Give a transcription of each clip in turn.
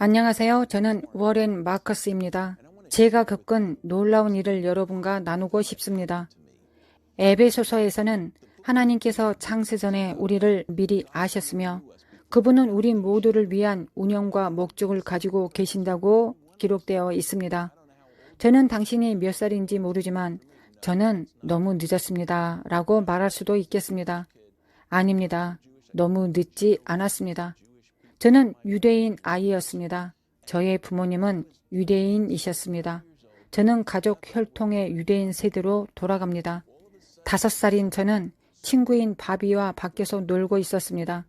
안녕하세요. 저는 워렌 마커스입니다. 제가 겪은 놀라운 일을 여러분과 나누고 싶습니다. 에베소서에서는 하나님께서 창세 전에 우리를 미리 아셨으며 그분은 우리 모두를 위한 운영과 목적을 가지고 계신다고 기록되어 있습니다. 저는 당신이 몇 살인지 모르지만 저는 너무 늦었습니다. 라고 말할 수도 있겠습니다. 아닙니다. 너무 늦지 않았습니다. 저는 유대인 아이였습니다. 저의 부모님은 유대인이셨습니다. 저는 가족 혈통의 유대인 세대로 돌아갑니다. 5살인 저는 친구인 바비와 밖에서 놀고 있었습니다.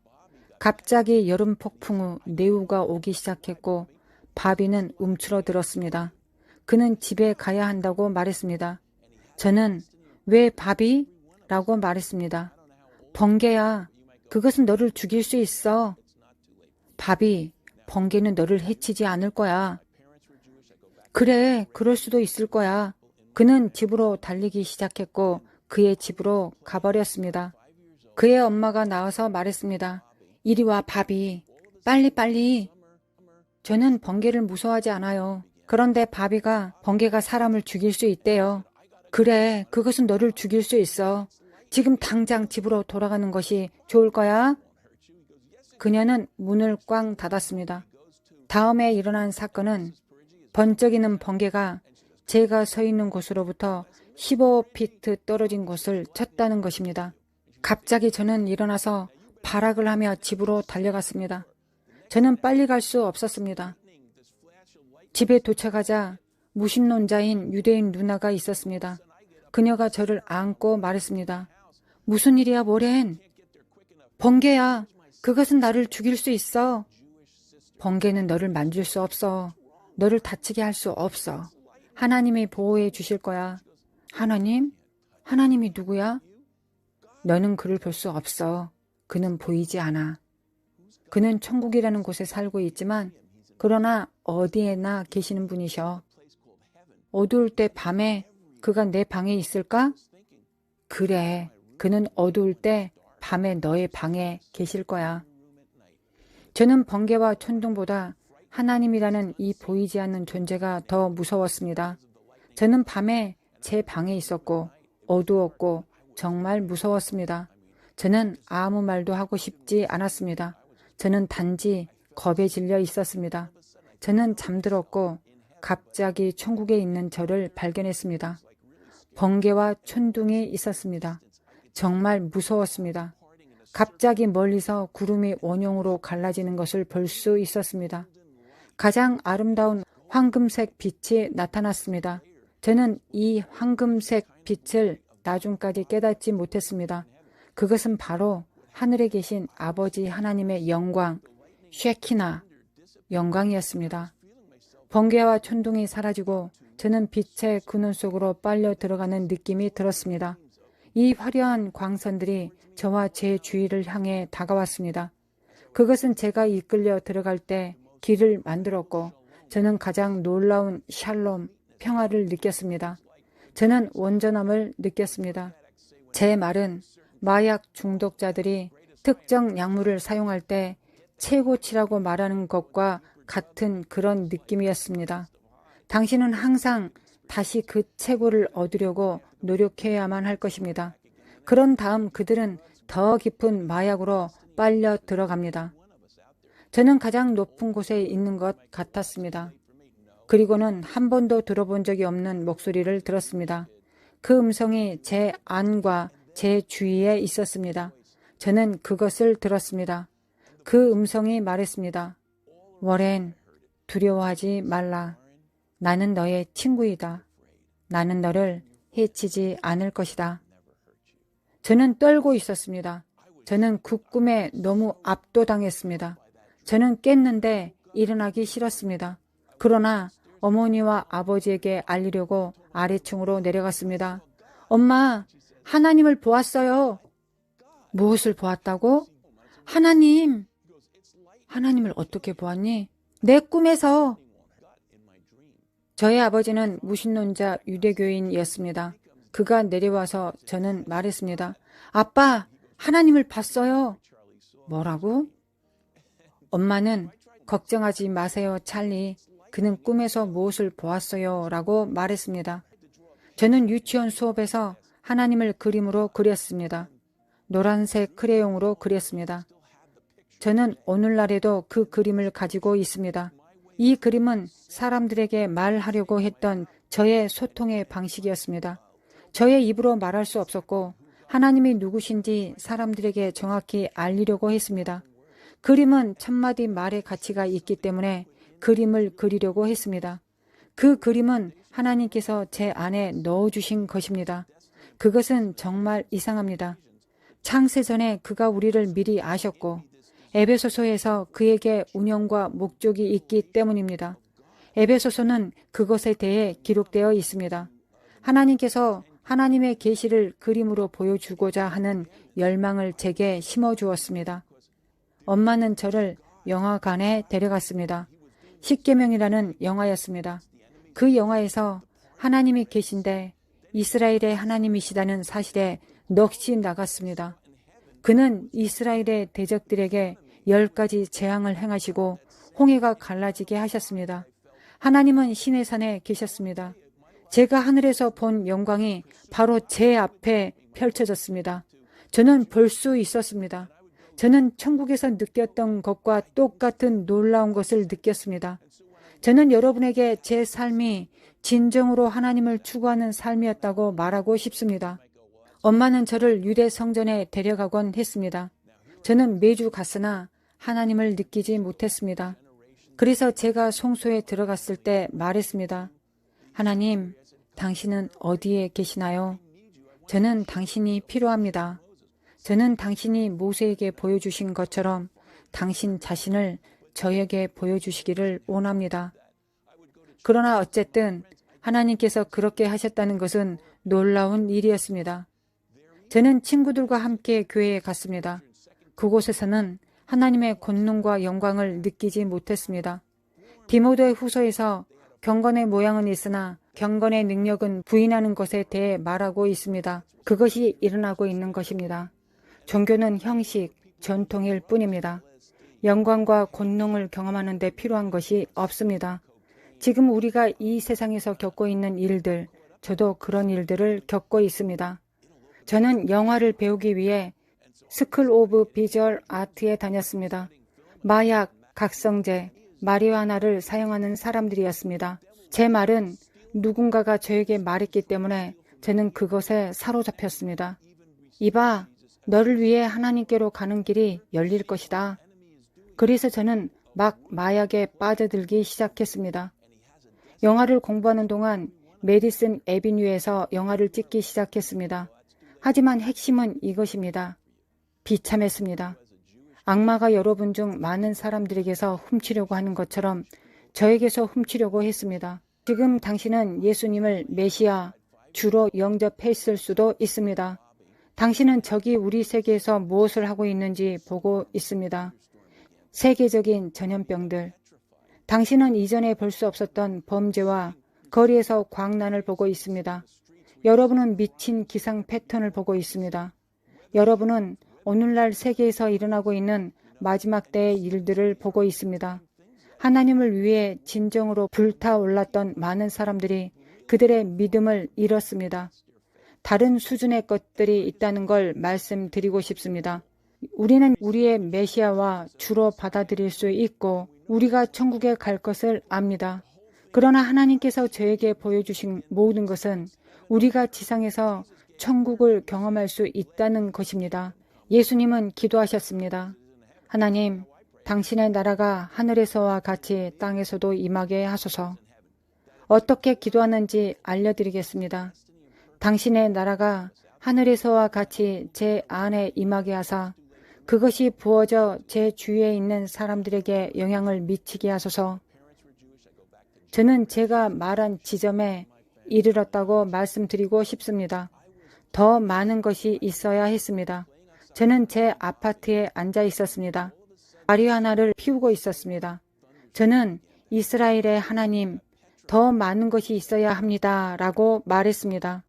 갑자기 여름 폭풍 후 내우가 오기 시작했고 바비는 움츠러들었습니다. 그는 집에 가야 한다고 말했습니다. 저는 왜 바비? 라고 말했습니다. 번개야, 그것은 너를 죽일 수 있어. 바비, 번개는 너를 해치지 않을 거야. 그래, 그럴 수도 있을 거야. 그는 집으로 달리기 시작했고 그의 집으로 가버렸습니다. 그의 엄마가 나와서 말했습니다. 이리 와, 바비. 빨리. 저는 번개를 무서워하지 않아요. 그런데 바비가 번개가 사람을 죽일 수 있대요. 그래, 그것은 너를 죽일 수 있어. 지금 당장 집으로 돌아가는 것이 좋을 거야. 그녀는 문을 꽝 닫았습니다. 다음에 일어난 사건은 번쩍이는 번개가 제가 서 있는 곳으로부터 15피트 떨어진 곳을 쳤다는 것입니다. 갑자기 저는 일어나서 발악을 하며 집으로 달려갔습니다. 저는 빨리 갈 수 없었습니다. 집에 도착하자 무신론자인 유대인 누나가 있었습니다. 그녀가 저를 안고 말했습니다. 무슨 일이야, 워렌? 번개야. 그것은 나를 죽일 수 있어. 번개는 너를 만질 수 없어. 너를 다치게 할 수 없어. 하나님이 보호해 주실 거야. 하나님? 하나님이 누구야? 너는 그를 볼 수 없어. 그는 보이지 않아. 그는 천국이라는 곳에 살고 있지만 그러나 어디에나 계시는 분이셔. 어두울 때 밤에 그가 내 방에 있을까? 그래. 그는 어두울 때 밤에 너의 방에 계실 거야. 저는 번개와 천둥보다 하나님이라는 이 보이지 않는 존재가 더 무서웠습니다. 저는 밤에 제 방에 있었고 어두웠고 정말 무서웠습니다. 저는 아무 말도 하고 싶지 않았습니다. 저는 단지 겁에 질려 있었습니다. 저는 잠들었고 갑자기 천국에 있는 저를 발견했습니다. 번개와 천둥이 있었습니다. 정말 무서웠습니다. 갑자기 멀리서 구름이 원형으로 갈라지는 것을 볼 수 있었습니다. 가장 아름다운 황금색 빛이 나타났습니다. 저는 이 황금색 빛을 나중까지 깨닫지 못했습니다. 그것은 바로 하늘에 계신 아버지 하나님의 영광, 쉐키나 영광이었습니다. 번개와 천둥이 사라지고 저는 빛의 근원 속으로 빨려 들어가는 느낌이 들었습니다. 이 화려한 광선들이 저와 제 주위를 향해 다가왔습니다. 그것은 제가 이끌려 들어갈 때 길을 만들었고 저는 가장 놀라운 샬롬, 평화를 느꼈습니다. 저는 온전함을 느꼈습니다. 제 말은 마약 중독자들이 특정 약물을 사용할 때 최고치라고 말하는 것과 같은 그런 느낌이었습니다. 당신은 항상 다시 그 최고를 얻으려고 노력해야만 할 것입니다. 그런 다음 그들은 더 깊은 마약으로 빨려 들어갑니다. 저는 가장 높은 곳에 있는 것 같았습니다. 그리고는 한 번도 들어본 적이 없는 목소리를 들었습니다. 그 음성이 제 안과 제 주위에 있었습니다. 저는 그것을 들었습니다. 그 음성이 말했습니다. 워렌, 두려워하지 말라. 나는 너의 친구이다. 나는 너를 해치지 않을 것이다. 저는 떨고 있었습니다. 저는 그 꿈에 너무 압도당했습니다. 저는 깼는데 일어나기 싫었습니다. 그러나 어머니와 아버지에게 알리려고 아래층으로 내려갔습니다. 엄마, 하나님을 보았어요. 무엇을 보았다고? 하나님. 하나님을 어떻게 보았니? 내 꿈에서. 저의 아버지는 무신론자 유대교인이었습니다. 그가 내려와서 저는 말했습니다. 아빠, 하나님을 봤어요. 뭐라고? 엄마는 걱정하지 마세요, 찰리. 그는 꿈에서 무엇을 보았어요? 라고 말했습니다. 저는 유치원 수업에서 하나님을 그림으로 그렸습니다. 노란색 크레용으로 그렸습니다. 저는 오늘날에도 그 그림을 가지고 있습니다. 이 그림은 사람들에게 말하려고 했던 저의 소통의 방식이었습니다. 저의 입으로 말할 수 없었고 하나님이 누구신지 사람들에게 정확히 알리려고 했습니다. 그림은 천마디 말의 가치가 있기 때문에 그림을 그리려고 했습니다. 그 그림은 하나님께서 제 안에 넣어주신 것입니다. 그것은 정말 이상합니다. 창세전에 그가 우리를 미리 아셨고 에베소서에서 그에게 운영과 목적이 있기 때문입니다. 에베소서는 그것에 대해 기록되어 있습니다. 하나님께서 하나님의 계시를 그림으로 보여주고자 하는 열망을 제게 심어주었습니다. 엄마는 저를 영화관에 데려갔습니다. 십계명이라는 영화였습니다. 그 영화에서 하나님이 계신데 이스라엘의 하나님이시다는 사실에 넋이 나갔습니다. 그는 이스라엘의 대적들에게 10가지 재앙을 행하시고 홍해가 갈라지게 하셨습니다. 하나님은 시내 산에 계셨습니다. 제가 하늘에서 본 영광이 바로 제 앞에 펼쳐졌습니다. 저는 볼 수 있었습니다. 저는 천국에서 느꼈던 것과 똑같은 놀라운 것을 느꼈습니다. 저는 여러분에게 제 삶이 진정으로 하나님을 추구하는 삶이었다고 말하고 싶습니다. 엄마는 저를 유대 성전에 데려가곤 했습니다. 저는 매주 갔으나 하나님을 느끼지 못했습니다. 그래서 제가 성소에 들어갔을 때 말했습니다. 하나님, 당신은 어디에 계시나요? 저는 당신이 필요합니다. 저는 당신이 모세에게 보여주신 것처럼 당신 자신을 저에게 보여주시기를 원합니다. 그러나 어쨌든 하나님께서 그렇게 하셨다는 것은 놀라운 일이었습니다. 저는 친구들과 함께 교회에 갔습니다. 그곳에서는 하나님의 권능과 영광을 느끼지 못했습니다. 디모데 후서에서 경건의 모양은 있으나 경건의 능력은 부인하는 것에 대해 말하고 있습니다. 그것이 일어나고 있는 것입니다. 종교는 형식, 전통일 뿐입니다. 영광과 권능을 경험하는 데 필요한 것이 없습니다. 지금 우리가 이 세상에서 겪고 있는 일들, 저도 그런 일들을 겪고 있습니다. 저는 영화를 배우기 위해 스쿨 오브 비주얼 아트에 다녔습니다. 마약, 각성제, 마리화나를 사용하는 사람들이었습니다. 제 말은 누군가가 저에게 말했기 때문에 저는 그것에 사로잡혔습니다. 이봐, 너를 위해 하나님께로 가는 길이 열릴 것이다. 그래서 저는 막 마약에 빠져들기 시작했습니다. 영화를 공부하는 동안 메디슨 애비뉴에서 영화를 찍기 시작했습니다. 하지만 핵심은 이것입니다. 비참했습니다. 악마가 여러분 중 많은 사람들에게서 훔치려고 하는 것처럼 저에게서 훔치려고 했습니다. 지금 당신은 예수님을 메시아, 주로 영접했을 수도 있습니다. 당신은 저기 우리 세계에서 무엇을 하고 있는지 보고 있습니다. 세계적인 전염병들. 당신은 이전에 볼 수 없었던 범죄와 거리에서 광란을 보고 있습니다. 여러분은 미친 기상 패턴을 보고 있습니다. 여러분은 오늘날 세계에서 일어나고 있는 마지막 때의 일들을 보고 있습니다. 하나님을 위해 진정으로 불타올랐던 많은 사람들이 그들의 믿음을 잃었습니다. 다른 수준의 것들이 있다는 걸 말씀드리고 싶습니다. 우리는 우리의 메시아와 주로 받아들일 수 있고 우리가 천국에 갈 것을 압니다. 그러나 하나님께서 저에게 보여주신 모든 것은 우리가 지상에서 천국을 경험할 수 있다는 것입니다. 예수님은 기도하셨습니다. 하나님, 당신의 나라가 하늘에서와 같이 땅에서도 임하게 하소서. 어떻게 기도하는지 알려드리겠습니다. 당신의 나라가 하늘에서와 같이 제 안에 임하게 하사 그것이 부어져 제 주위에 있는 사람들에게 영향을 미치게 하소서. 저는 제가 말한 지점에 이르렀다고 말씀드리고 싶습니다. 더 많은 것이 있어야 했습니다. 저는 제 아파트에 앉아 있었습니다. 마리화나를 피우고 있었습니다. 저는 이스라엘의 하나님, 더 많은 것이 있어야 합니다. 라고 말했습니다.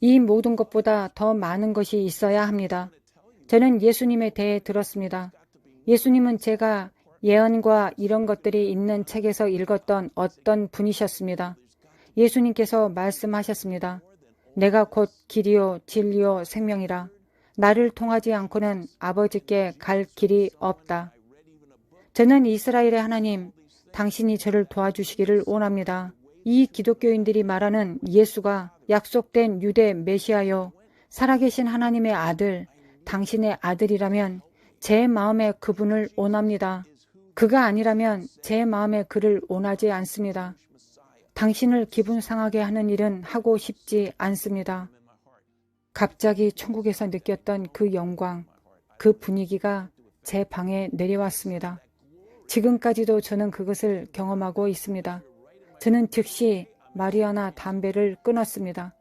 이 모든 것보다 더 많은 것이 있어야 합니다. 저는 예수님에 대해 들었습니다. 예수님은 제가 예언과 이런 것들이 있는 책에서 읽었던 어떤 분이셨습니다. 예수님께서 말씀하셨습니다. 내가 곧 길이요 진리요 생명이라. 나를 통하지 않고는 아버지께 갈 길이 없다. 저는 이스라엘의 하나님, 당신이 저를 도와주시기를 원합니다. 이 기독교인들이 말하는 예수가 약속된 유대 메시아요, 살아계신 하나님의 아들, 당신의 아들이라면 제 마음에 그분을 원합니다. 그가 아니라면 제 마음에 그를 원하지 않습니다. 당신을 기분 상하게 하는 일은 하고 싶지 않습니다. 갑자기 천국에서 느꼈던 그 영광, 그 분위기가 제 방에 내려왔습니다. 지금까지도 저는 그것을 경험하고 있습니다. 저는 즉시 마리아나 담배를 끊었습니다.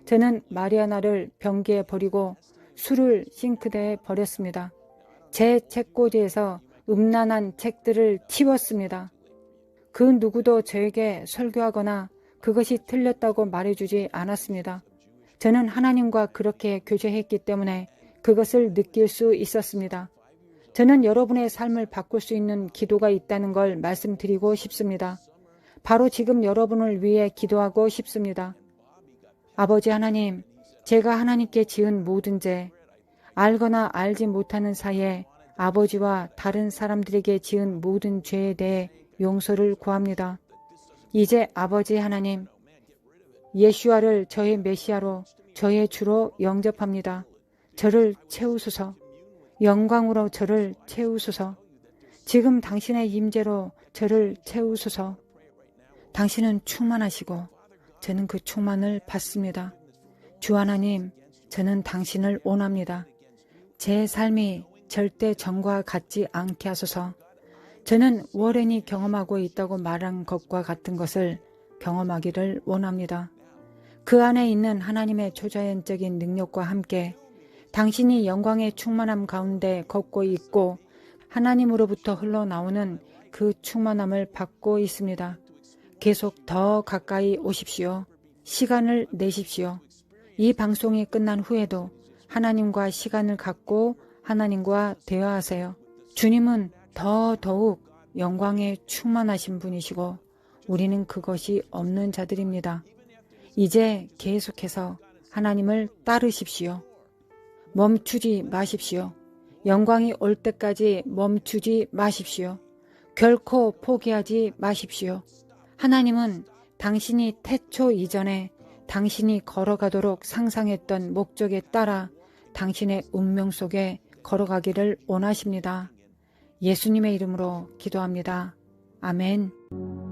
저는 마리아나를 변기에 버리고 술을 싱크대에 버렸습니다. 제 책꽂이에서 음란한 책들을 치웠습니다. 그 누구도 저에게 설교하거나 그것이 틀렸다고 말해주지 않았습니다. 저는 하나님과 그렇게 교제했기 때문에 그것을 느낄 수 있었습니다. 저는 여러분의 삶을 바꿀 수 있는 기도가 있다는 걸 말씀드리고 싶습니다. 바로 지금 여러분을 위해 기도하고 싶습니다. 아버지 하나님, 제가 하나님께 지은 모든 죄, 알거나 알지 못하는 사이에 아버지와 다른 사람들에게 지은 모든 죄에 대해 용서를 구합니다. 이제 아버지 하나님, 예슈아를 저의 메시아로, 저의 주로 영접합니다. 저를 채우소서. 영광으로 저를 채우소서. 지금 당신의 임재로 저를 채우소서. 당신은 충만하시고 저는 그 충만을 받습니다. 주 하나님, 저는 당신을 원합니다. 제 삶이 절대 전과 같지 않게 하소서. 저는 워렌이 경험하고 있다고 말한 것과 같은 것을 경험하기를 원합니다. 그 안에 있는 하나님의 초자연적인 능력과 함께 당신이 영광의 충만함 가운데 걷고 있고 하나님으로부터 흘러나오는 그 충만함을 받고 있습니다. 계속 더 가까이 오십시오. 시간을 내십시오. 이 방송이 끝난 후에도 하나님과 시간을 갖고 하나님과 대화하세요. 주님은 더욱 영광에 충만하신 분이시고 우리는 그것이 없는 자들입니다. 이제 계속해서 하나님을 따르십시오. 멈추지 마십시오. 영광이 올 때까지 멈추지 마십시오. 결코 포기하지 마십시오. 하나님은 당신이 태초 이전에 당신이 걸어가도록 상상했던 목적에 따라 당신의 운명 속에 걸어가기를 원하십니다. 예수님의 이름으로 기도합니다. 아멘.